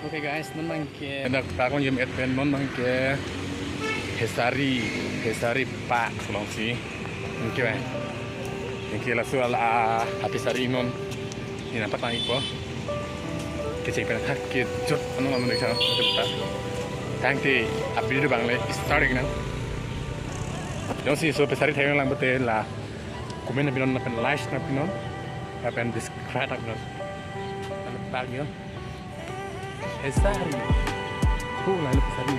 Oke guys, non mangke nak takon yum advent non mangke Hesari Pak Selongsi. Mangke ba. Mangke la soal Hapisari non. Ni nampak tang ipo. Kecik pen hak ke jot anon anon deksa kita. Tang ti update bangle starting now. Jong si so Pesari thayang lang bote la comment na binon na pen like na pinon. Pen describe na pinon. Ano tag yun? Hesari. Lalu Hesari.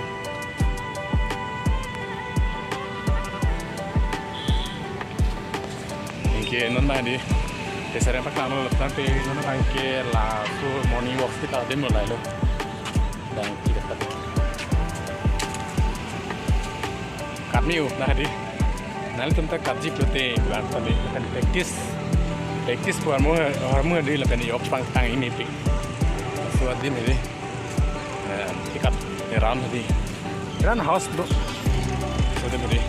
Oke, non tadi Hesari apa kalau nanti non angke la su morning walk kita demo lalu dan kita tadi kami tadi nanti tentang kaji protein bukan tadi akan praktis buat mau di lepas ini opang tang ini pi suat di ini ikat ran tadi ran house dulu sudah tadi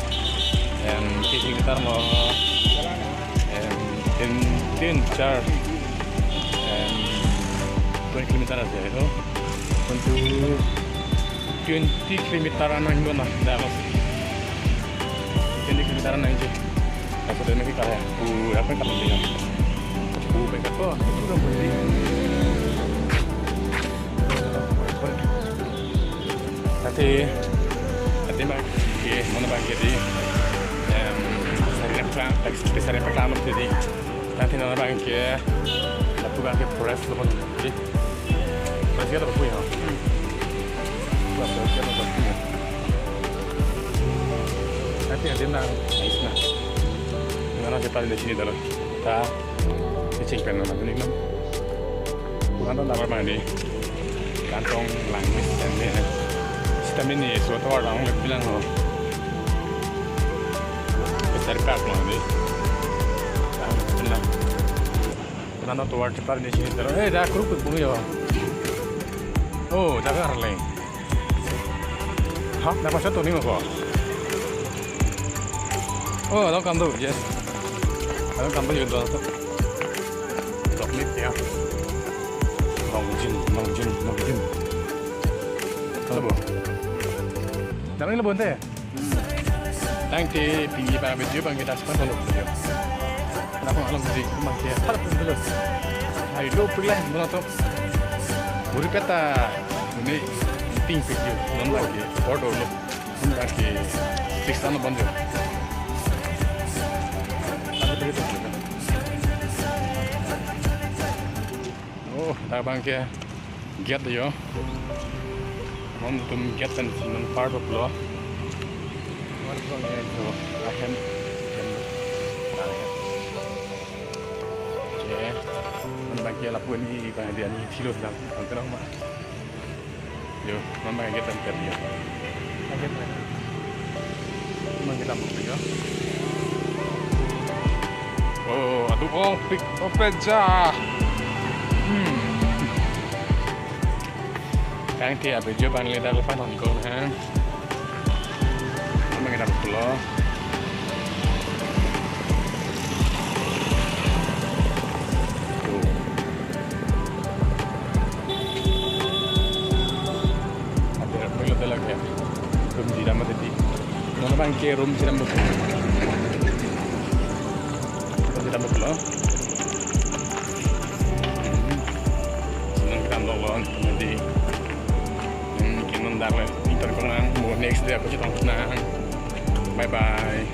kita mau in jar 20 km aja itu untuk 20 km anak itu nah dalam 20 km anak itu aku udah mikir kayak apa yang kamu bilang mereka tuh udah beli nanti mana bagi di Pesari pertama jadi nanti nana bang ke lalu bang ke press lepas jadi press kita berpunya press kita berpunya nanti ada nang isna nana kita di sini dalam kita cek pen nana ini kan bukan nana bang di kantong langis dan ini sistem ini suatu orang bilang loh Pesari Pak loh Nana tuar cepat di sini terus. Dah kerupuk bunyi ya. Oh, jaga harleng. Hah, dapat satu nih kok. Oh, ada kamdu, yes. Ada kamdu juga tuh. Doklit ya. Mongjin. Apa? Jangan lebih bonte. Nanti pinggir para video bang kita sekarang dulu. Kenapa malam di rumah dia? Harap terus. Ayo pilih mana tu? Buri peta ini ting video, non lagi foto lo, non lagi tekstan bantu. Ada berita juga. Oh, tak bangke get yo. Montum get dan non part of lo. Mana tu yang itu akan bagi lapuan ini dia ni kilo dah angkat nama. Yo, mama kita angkat dia. Angkat mana? Mama kita angkat dia. Oh, aduh, pick peja. Kan dia bejo pan le dah lepas nongkol kan. Mama kita pulau. Room di dalam tadi, mana bang ke room di dalam betul, di dalam betul, senang kita nolong, jadi mungkin mendapat interkoneksi, mau next dia aku cita nang, bye bye.